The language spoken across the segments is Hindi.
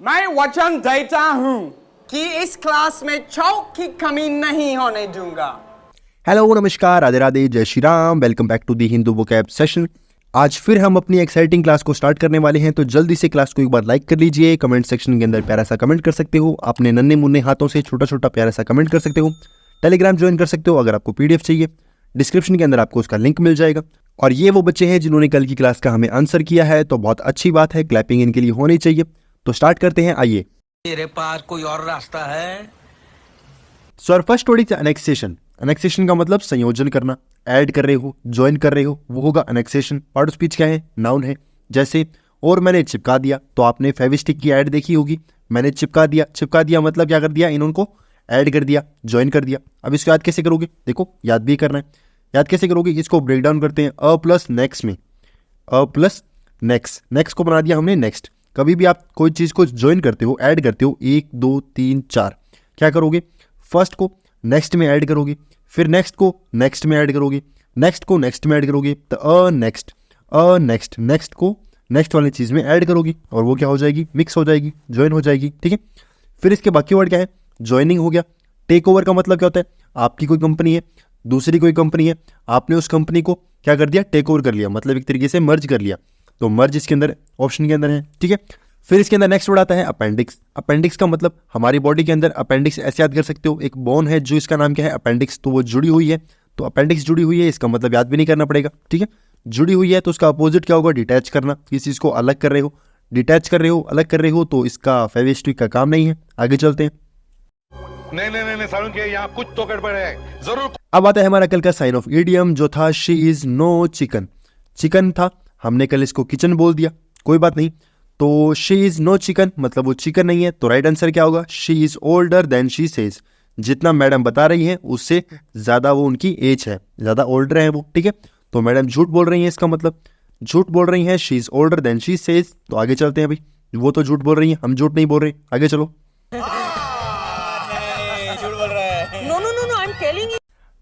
मैं वचन देता हूँ कि इस क्लास में चौक की कमी नहीं होने दूंगा। हेलो नमस्कार, राधे राधे, जय Shri Ram. Welcome back to the Hindu vocab session. आज फिर हम अपनी एक्साइटिंग क्लास को स्टार्ट करने वाले हैं, तो जल्दी से क्लास को एक बार लाइक कर लीजिए। कमेंट सेक्शन के अंदर प्यारा सा कमेंट कर सकते हो, अपने नन्हे मुन्ने हाथों से छोटा छोटा प्यारा सा कमेंट कर सकते हो। टेलीग्राम ज्वाइन कर सकते हो अगर आपको पीडीएफ चाहिए, डिस्क्रिप्शन के अंदर आपको उसका लिंक मिल जाएगा। और ये वो बच्चे हैं जिन्होंने कल की क्लास का हमें आंसर किया है, तो बहुत अच्छी बात है, क्लैपिंग इनके लिए होनी चाहिए। तो स्टार्ट करते हैं, आइए। तेरे पास कोई और रास्ता है? So our first word is annexation. Annexation का मतलब संयोजन करना, ऐड कर रहे हो, ज्वाइन कर रहे हो, वो होगा एनेक्सेशन। पार्ट ऑफ स्पीच क्या है? नाउन है। जैसे और मैंने चिपका दिया, तो आपने फेविस्टिक की ऐड देखी होगी। मैंने चिपका दिया, चिपका दिया मतलब क्या कर दिया, इन्होंने ऐड कर दिया, ज्वाइन कर दिया। अब इसको याद कैसे करोगे? देखो याद भी करना है। याद कैसे करोगे? इसको ब्रेक डाउन करते हैं अ प्लस नेक्स्ट में। अ प्लस नेक्स्ट, नेक्स्ट को बना दिया हमने नेक्स्ट। कभी भी आप कोई चीज़ को ज्वाइन करते हो, ऐड करते हो, 1 2 3 4, क्या करोगे? फर्स्ट को नेक्स्ट में ऐड करोगे, फिर नेक्स्ट को नेक्स्ट में ऐड करोगे, नेक्स्ट को नेक्स्ट में ऐड करोगे, तो अ नेक्स्ट, नेक्स्ट को नेक्स्ट वाली चीज़ में ऐड करोगी और वो क्या हो जाएगी? मिक्स हो जाएगी, ज्वाइन हो जाएगी। ठीक है, फिर इसके बाकी वर्ड क्या है? ज्वाइनिंग हो गया। टेक ओवर का मतलब क्या होता है? आपकी कोई कंपनी है, दूसरी कोई कंपनी है, आपने उस कंपनी को क्या कर दिया? टेक ओवर कर लिया, मतलब एक तरीके से मर्ज कर लिया। तो मर्ज इसके अंदर ऑप्शन के अंदर है। ठीक है, फिर इसके अंदर नेक्स्ट वर्ड आता है अपेंडिक्स। अपेंडिक्स का मतलब हमारी बॉडी के अंदर अपेंडिक्स ऐसे याद कर सकते हो, एक बोन है जो इसका नाम क्या है? अपेंडिक्स। तो वो जुड़ी हुई है, तो अपेंडिक्स जुड़ी हुई है, इसका मतलब याद भी नहीं करना पड़ेगा। ठीक है, जुड़ी हुई है तो उसका अपोजिट क्या होगा? डिटैच करना। किसी चीज़ को अलग कर रहे हो, डिटैच कर रहे हो, अलग कर रहे हो, तो इसका फेविस्टिक का काम नहीं है। आगे चलते हैं। नहीं सारुण के यहाँ कुछ तो गड़बड़ है जरूर। अब आता है हमारा कल का साइन ऑफ इडियम जो था she is no chicken. Chicken था, हमने कल इसको किचन बोल दिया, कोई बात नहीं। तो शी इज नो चिकन मतलब वो चिकन नहीं है, तो राइट आंसर क्या होगा? She is older than she says. जितना मैडम बता रही हैं उससे ज़्यादा वो उनकी एज है, ज़्यादा ओल्डर है वो। ठीक है, तो मैडम झूठ बोल रही हैं, इसका मतलब झूठ बोल रही हैं। She is older than she says. तो आगे चलते हैं भाई, वो तो झूठ बोल रही हैं, हम झूठ नहीं बोल रहे। आगे चलो।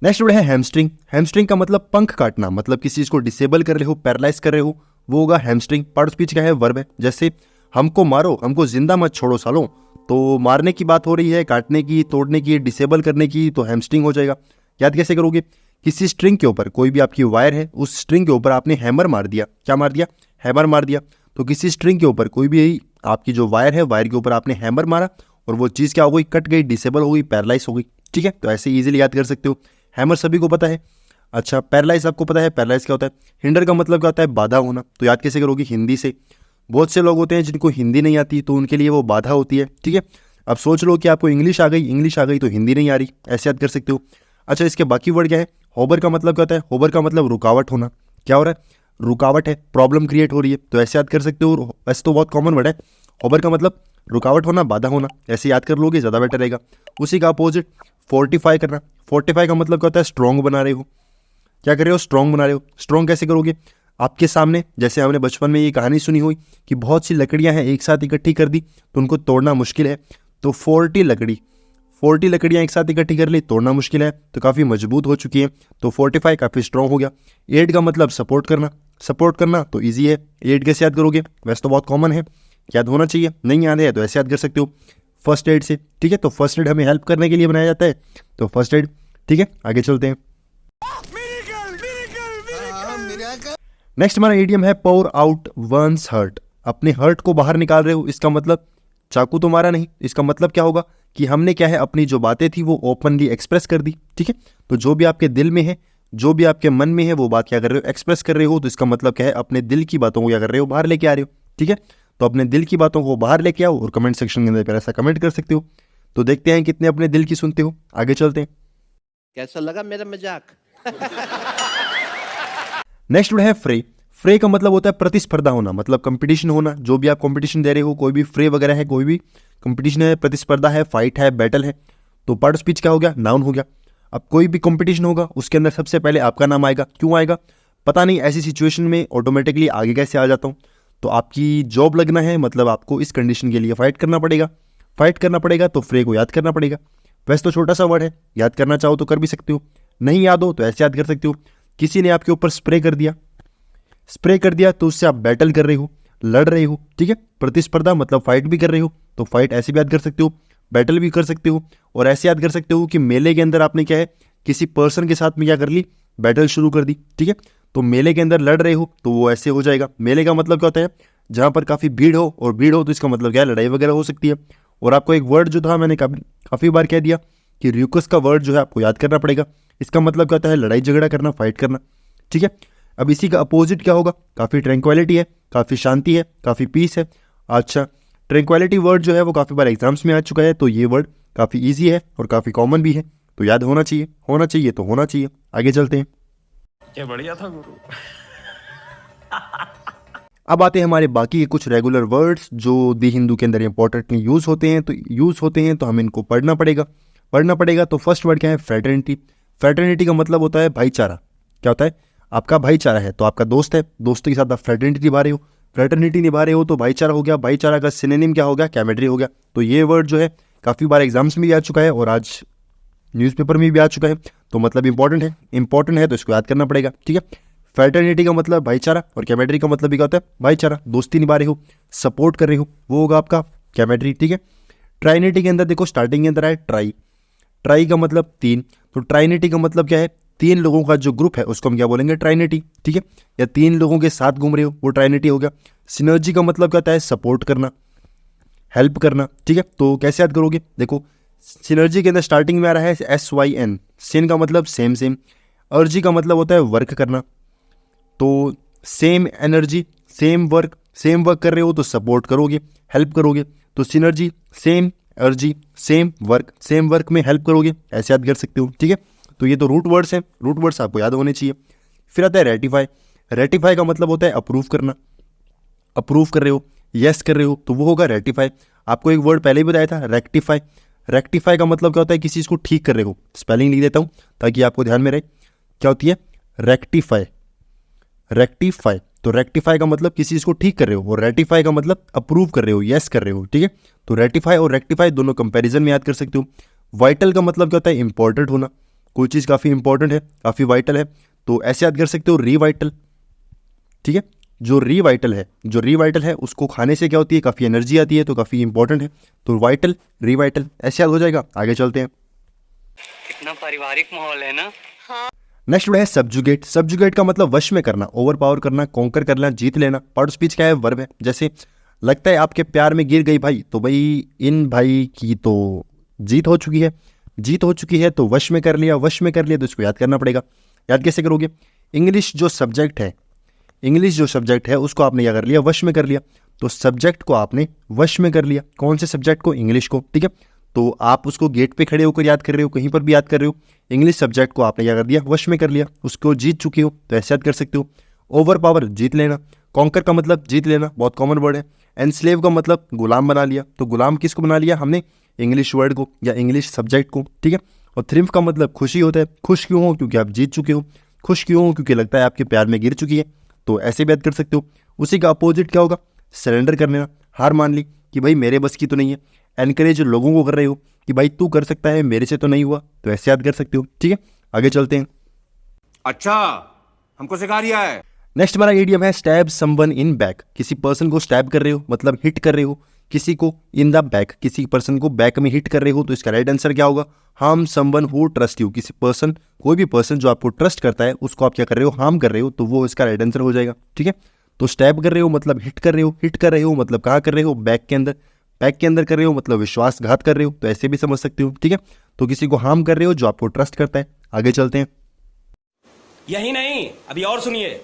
नेक्स्ट वर्ड है हैमस्ट्रिंग। हैमस्ट्रिंग का मतलब पंख काटना, मतलब किसी चीज को डिसेबल कर रहे हो, पैरालाइज कर रहे हो, वो होगा हैमस्ट्रिंग। पार्ट ऑफ स्पीच क्या है? वर्ब है। जैसे हमको मारो, हमको जिंदा मत छोड़ो सालों, तो मारने की बात हो रही है, काटने की, तोड़ने की, डिसेबल करने की, तो हैमस्ट्रिंग हो जाएगा। याद कैसे करोगे? किसी स्ट्रिंग के ऊपर, कोई भी आपकी वायर है, उस स्ट्रिंग के ऊपर आपने हैमर मार दिया। क्या मार दिया? हैमर मार दिया। तो किसी स्ट्रिंग के ऊपर, कोई भी आपकी जो वायर है, वायर के ऊपर आपने हैमर मारा और वो चीज़ क्या हो गई? कट गई, डिसेबल हो गई, पैरालाइज हो गई। ठीक है, तो ऐसे ईजिली याद कर सकते हो। हैमर सभी को पता है। अच्छा, पैरालाइज आपको पता है, पैरालाइज क्या होता है? हिंडर का मतलब क्या होता है? बाधा होना। तो याद कैसे करोगी? हिंदी से। बहुत से लोग होते हैं जिनको हिंदी नहीं आती, तो उनके लिए वो बाधा होती है। ठीक है, अब सोच लो कि आपको इंग्लिश आ गई तो हिंदी नहीं आ रही, ऐसे याद कर सकते हो। अच्छा, इसके बाकी वर्ड क्या है? होबर का मतलब क्या होता है? होबर का मतलब रुकावट होना। क्या हो रहा है? रुकावट है, प्रॉब्लम क्रिएट हो रही है, तो ऐसे याद कर सकते हो। वैसे तो बहुत कॉमन वर्ड है, होबर का मतलब रुकावट होना, बाधा होना, ऐसे याद कर लोगे ज़्यादा बेटर रहेगा। उसी का अपोजिट फोर्टिफाई करना। फोर्टिफाई का मतलब क्या होता है? स्ट्रॉन्ग बना रहे हो। क्या कर रहे हो? स्ट्रॉन्ग बना रहे हो। स्ट्रॉन्ग कैसे करोगे? आपके सामने, जैसे हमने बचपन में ये कहानी सुनी हुई कि बहुत सी लकड़ियां हैं, एक साथ इकट्ठी कर दी तो उनको तोड़ना मुश्किल है, तो 40 लकड़ियां एक साथ इकट्ठी कर ली, तोड़ना मुश्किल है, तो काफ़ी मजबूत हो चुकी है, तो फोर्टिफाई काफ़ी स्ट्रॉन्ग हो गया। एड का मतलब सपोर्ट करना। सपोर्ट करना तो ईजी है, एड कैसे याद करोगे? वैसे तो बहुत कॉमन है, याद होना चाहिए, नहीं याद है तो ऐसे याद कर सकते हो, फर्स्ट एड से। ठीक है, तो फर्स्ट एड हमें हेल्प करने के लिए बनाया जाता है, तो फर्स्ट एड। ठीक है, आगे चलते हैं। नेक्स्ट हमारा इडियम है पोर आउट वंस हर्ट। अपने हर्ट को बाहर निकाल रहे हो, इसका मतलब चाकू तो मारा नहीं, इसका मतलब क्या होगा कि हमने क्या है, अपनी जो बातें थी वो ओपनली एक्सप्रेस कर दी। ठीक है, तो जो भी आपके दिल में है, जो भी आपके मन में है, वो बात क्या कर रहे हो? एक्सप्रेस कर रहे हो। तो इसका मतलब क्या है? अपने दिल की बातों को क्या कर रहे हो? बाहर लेके आ रहे हो। ठीक है, तो अपने दिल की बातों को बाहर लेके आओ और कमेंट सेक्शन के अंदर प्यारा सा कमेंट कर सकते हो। तो देखते हैं कितने अपने दिल की सुनते हो। आगे चलते हैं। कैसा लगा मेरा मजाक? नेक्स्ट वर्ड है फ्रे। फ्रे का मतलब होता है प्रतिस्पर्धा होना, मतलब कंपटीशन होना। जो भी आप कंपटीशन दे रहे हो, कोई भी फ्रे वगैरह है, कोई भी कंपटीशन है, प्रतिस्पर्धा है, फाइट है, बैटल है, तो पार्ट ऑफ स्पीच क्या हो गया? नाउन हो गया। अब कोई भी कंपटीशन होगा, उसके अंदर सबसे पहले आपका नाम आएगा। क्यों आएगा? पता नहीं, ऐसी सिचुएशन में ऑटोमेटिकली आगे कैसे आ जाता हूँ। तो आपकी जॉब लगना है, मतलब आपको इस कंडीशन के लिए फाइट करना पड़ेगा। फाइट करना पड़ेगा तो फ्रे को याद करना पड़ेगा। वैसे तो छोटा सा वर्ड है, याद करना चाहो तो कर भी सकते हो, नहीं याद हो तो ऐसे याद कर सकते हो। किसी ने आपके ऊपर स्प्रे कर दिया तो उससे आप बैटल कर रहे हो, लड़ रहे हो। ठीक है, प्रतिस्पर्धा मतलब फाइट भी कर रहे हो, तो फाइट ऐसे भी याद कर सकते हो, बैटल भी कर सकते हो, और ऐसे याद कर सकते हो कि मेले के अंदर आपने क्या है किसी पर्सन के साथ में क्या कर ली, बैटल शुरू कर दी। ठीक है, तो मेले के अंदर लड़ रहे हो तो वो ऐसे हो जाएगा। मेले का मतलब क्या होता है, जहाँ पर काफ़ी भीड़ हो, और भीड़ हो तो इसका मतलब क्या है, लड़ाई वगैरह हो सकती है। और आपको एक वर्ड जो था मैंने काफ़ी बार कह दिया कि र्यूकस का वर्ड जो है आपको याद करना पड़ेगा। इसका मतलब क्या होता है, लड़ाई झगड़ा करना, फाइट करना। ठीक है, अब इसी का अपोजिट क्या होगा, काफ़ी ट्रैंक्विलिटी है, काफ़ी शांति है, काफ़ी पीस है। अच्छा, ट्रैंक्विलिटी वर्ड जो है वो काफ़ी बार एग्जाम्स में आ चुका है, तो ये वर्ड काफ़ी ईजी है और काफ़ी कॉमन भी है, तो याद होना चाहिए, होना चाहिए तो होना चाहिए। आगे चलते हैं। क्या बढ़िया था गुरु। अब आते हैं हमारे बाकी के कुछ रेगुलर वर्ड्स जो दी हिंदू के अंदर इंपॉर्टेंटली यूज़ होते हैं, तो हमें इनको पढ़ना पड़ेगा। तो फर्स्ट वर्ड क्या है, फ्रेटर्निटी। फ्रेटर्निटी का मतलब होता है भाईचारा। क्या होता है, आपका भाईचारा है तो आपका दोस्त है, दोस्त के साथ आप फ्रेटर्निटी निभा रहे हो, फ्रेटर्निटी निभा रहे हो तो भाईचारा हो गया। भाईचारा का सिनोनिम क्या हो गया, कैमेड्री हो गया। तो ये वर्ड जो है काफ़ी बार एग्जाम्स में भी आ चुका है और आज न्यूज़पेपर में भी आ चुका है, तो मतलब इंपॉर्टेंट है तो इसको याद करना पड़ेगा। ठीक है, फ्रेटर्निटी का मतलब भाईचारा और कैमेड्री का मतलब भी क्या होता है, भाईचारा, दोस्ती निभा रहे हो, सपोर्ट कर रहे हो, वो होगा आपका कैमेड्री। ठीक है, ट्राइनिटी के अंदर देखो स्टार्टिंग के अंदर है ट्राई का मतलब 3, तो ट्राइनिटी का मतलब क्या है, 3 लोगों का जो ग्रुप है उसको हम क्या बोलेंगे, ट्राइनिटी। ठीक है, या 3 लोगों के साथ घूम रहे हो, वो ट्राइनिटी हो गया। सिनर्जी का मतलब क्या होता है, सपोर्ट करना, हेल्प करना। ठीक है, तो कैसे याद करोगे, देखो सिनर्जी के अंदर स्टार्टिंग में आ रहा है SYN, सिन का मतलब सेम, अर्जी का मतलब होता है वर्क करना, तो सेम एनर्जी सेम वर्क कर रहे हो तो सपोर्ट करोगे, हेल्प करोगे। तो synergy same energy same work में हेल्प करोगे, ऐसे याद कर सकते हो। ठीक है, तो ये तो रूट वर्ड्स हैं, रूट वर्ड्स आपको याद होने चाहिए। फिर आता है रेटिफाई का मतलब होता है अप्रूव करना, अप्रूव कर रहे हो, यस कर रहे हो, तो वो होगा रेटिफाई। आपको एक वर्ड पहले ही बताया था, रेक्टिफाई का मतलब क्या होता है, किसी चीज़ को ठीक कर रहे हो। स्पेलिंग लिख देता हूँ ताकि आपको ध्यान में रहे, क्या होती है, रेक्टिफाई। तो रेक्टिफाई का मतलब किसी चीज़ को ठीक कर रहे हो, और रेटिफाई का मतलब अप्रूव कर रहे हो, यस कर रहे हो। ठीक है, तो रेटिफाई और रेक्टिफाई दोनों कंपैरिजन में याद कर सकते हो। वाइटल का मतलब क्या होता है, इंपॉर्टेंट होना, कोई चीज़ काफ़ी इंपॉर्टेंट है, काफ़ी वाइटल है, तो ऐसे याद कर सकते हो, रीवाइटल। ठीक है, जो रीवाइटल है उसको खाने से क्या होती है, काफ़ी एनर्जी आती है, तो काफ़ी इंपॉर्टेंट है, तो वाइटल रीवाइटल ऐसे याद हो जाएगा। आगे चलते हैं। कितना पारिवारिक माहौल है ना। नेक्स्ट वर्ड है सब्जुगेट का मतलब वश में करना, ओवर पावर करना, कॉन्कर करना, जीत लेना। पार्ट स्पीच क्या है, वर्ब है। जैसे लगता है आपके प्यार में गिर गई भाई, तो भाई इन भाई की तो जीत हो चुकी है, तो वश में कर लिया, तो इसको याद करना पड़ेगा। याद कैसे करोगे, इंग्लिश जो सब्जेक्ट है उसको आपने क्या कर लिया, वश में कर लिया, तो सब्जेक्ट को आपने वश में कर लिया। कौन से सब्जेक्ट को, इंग्लिश को। ठीक है, तो आप उसको गेट पे खड़े होकर याद कर रहे हो, कहीं पर भी याद कर रहे हो, इंग्लिश सब्जेक्ट को आपने क्या कर दिया, वश में कर लिया, उसको जीत चुके हो, तो ऐसे याद कर सकते हो। ओवर पावर जीत लेना, कॉन्कर का मतलब जीत लेना, बहुत कॉमन वर्ड है। एनस्लेव का मतलब गुलाम बना लिया, तो गुलाम किसको बना लिया हमने, इंग्लिश वर्ड को या इंग्लिश सब्जेक्ट को। ठीक है, और थ्रिम्फ का मतलब खुशी होता है, खुश क्यों हो, क्योंकि आप जीत चुके हो, खुश क्यों हो, क्योंकि लगता है आपके प्यार में गिर चुकी है, तो ऐसे भी याद कर सकते हो। उसी का अपोजिट क्या होगा, सरेंडर कर लेना, हार मान ली कि भाई मेरे बस की तो नहीं है। एनकरेज लोगों को कर रहे हो कि भाई तू कर सकता है, मेरे से तो नहीं हुआ, तो ऐसे याद कर सकते हो। ठीक है, आगे चलते हैं। अच्छा, हमको सिखा रिया है। नेक्स्ट हमारा इडियम है स्टैब समवन इन बैक। किसी पर्सन को स्टैब कर रहे हो मतलब हिट कर रहे हो, किसी को इन द बैक, किसी पर्सन को बैक में हिट कर रहे हो, तो इसका राइट आंसर क्या होगा, harm someone who trust you. किसी पर्सन, कोई भी पर्सन जो आपको ट्रस्ट करता है उसको आप क्या कर रहे हो, हार्म कर रहे हो, तो वो इसका राइट आंसर हो जाएगा। ठीक है, तो स्टैब कर रहे हो मतलब हिट कर रहे हो मतलब कहाँ कर रहे हो, बैक के अंदर कर रहे हो मतलब विश्वासघात कर रहे हो, तो ऐसे भी समझ सकते हो। ठीक है, तो किसी को हार्म कर रहे हो जो आपको ट्रस्ट करता है। आगे चलते हैं। यही नहीं, अभी और सुनिए।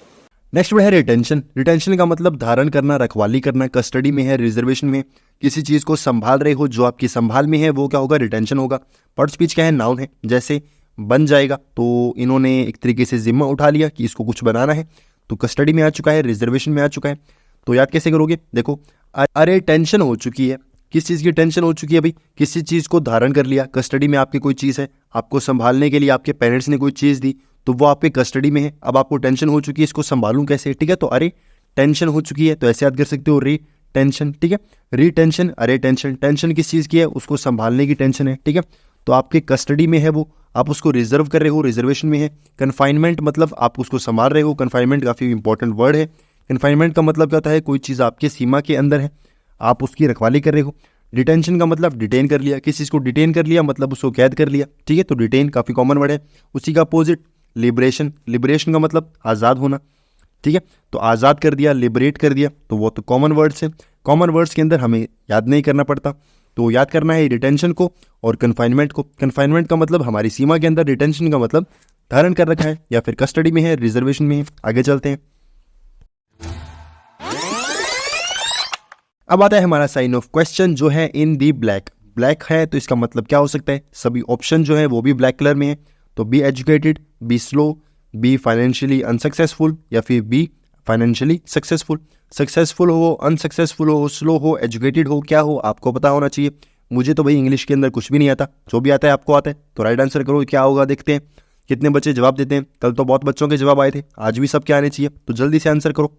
नेक्स्ट वर्ड है रिटेंशन का मतलब धारण करना, रखवाली करना, कस्टडी में है, रिजर्वेशन में, किसी चीज़ को संभाल रहे हो जो आपकी संभाल में है, वो क्या होगा, रिटेंशन होगा। पार्ट स्पीच क्या है, नाउन है। जैसे बन जाएगा, तो इन्होंने एक तरीके से जिम्मा उठा लिया कि इसको कुछ बनाना है, तो कस्टडी में आ चुका है, रिजर्वेशन में आ चुका है। तो याद कैसे करोगे, देखो अरे टेंशन हो चुकी है, किस चीज़ की टेंशन हो चुकी है भाई, किसी चीज़ को धारण कर लिया, कस्टडी में आपकी कोई चीज़ है, आपको संभालने के लिए आपके पेरेंट्स ने कोई चीज़ दी, तो वो आपके कस्टडी में है, अब आपको टेंशन हो चुकी है, इसको संभालूं कैसे। ठीक है, तो अरे टेंशन हो चुकी है, तो ऐसे याद कर सकते हो, री टेंशन। ठीक है, री टेंशन, अरे टेंशन किस चीज़ की है, उसको संभालने की टेंशन है। ठीक है, तो आपके कस्टडी में है वो, आप उसको रिजर्व कर रहे हो, रिजर्वेशन में है। कन्फाइनमेंट मतलब आप उसको संभाल रहे हो, कन्फाइनमेंट काफ़ी इंपॉर्टेंट वर्ड है। कन्फाइनमेंट का मतलब क्या होता है, कोई चीज़ आपके सीमा के अंदर है, आप उसकी रखवाली कर रहे हो। डिटेंशन का मतलब डिटेन कर लिया, किसी चीज़ को डिटेन कर लिया मतलब उसको कैद कर लिया, ठीक है। तो डिटेन काफ़ी कॉमन वर्ड है। उसी का अपोजिट लिबरेशन, लिबरेशन का मतलब आज़ाद होना, ठीक है। तो आज़ाद कर दिया, लिबरेट कर दिया, तो वो तो कॉमन वर्ड्स हैं। कॉमन वर्ड्स के अंदर हमें याद नहीं करना पड़ता, तो याद करना है डिटेंशन को और कन्फाइनमेंट को। कन्फाइनमेंट का मतलब हमारी सीमा के अंदर, डिटेंशन का मतलब धारण कर रखा है या फिर कस्टडी में है, रिजर्वेशन में है। आगे चलते हैं। अब आता है हमारा साइन ऑफ क्वेश्चन जो है इन दी ब्लैक। ब्लैक है तो इसका मतलब क्या हो सकता है, सभी ऑप्शन जो है वो भी ब्लैक कलर में है। तो be educated, be slow, be financially unsuccessful या फिर बी फाइनेंशियली सक्सेसफुल। सक्सेसफुल हो, अनसक्सेसफुल हो, स्लो हो, एजुकेटेड हो, क्या हो आपको पता होना चाहिए। मुझे तो भाई इंग्लिश के अंदर कुछ भी नहीं आता, जो भी आता है आपको आता है। तो राइट आंसर करो, क्या होगा देखते हैं कितने बच्चे जवाब देते हैं। कल तो बहुत बच्चों के जवाब आए थे, आज भी सबके आने चाहिए, तो जल्दी से आंसर करो।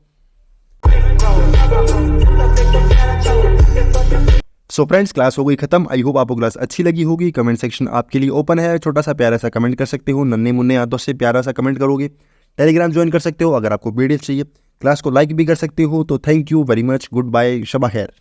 सो फ्रेंड्स, क्लास हो गई खत्म। आई होप आपको क्लास अच्छी लगी होगी। कमेंट सेक्शन आपके लिए ओपन है, छोटा सा प्यारा सा कमेंट कर सकते हो, नन्हे मुन्ने हाथों से प्यारा सा कमेंट करोगे। टेलीग्राम ज्वाइन कर सकते हो अगर आपको पीडीएफ चाहिए। क्लास को लाइक भी कर सकते हो। तो thank you very much, good bye, शबा खैर।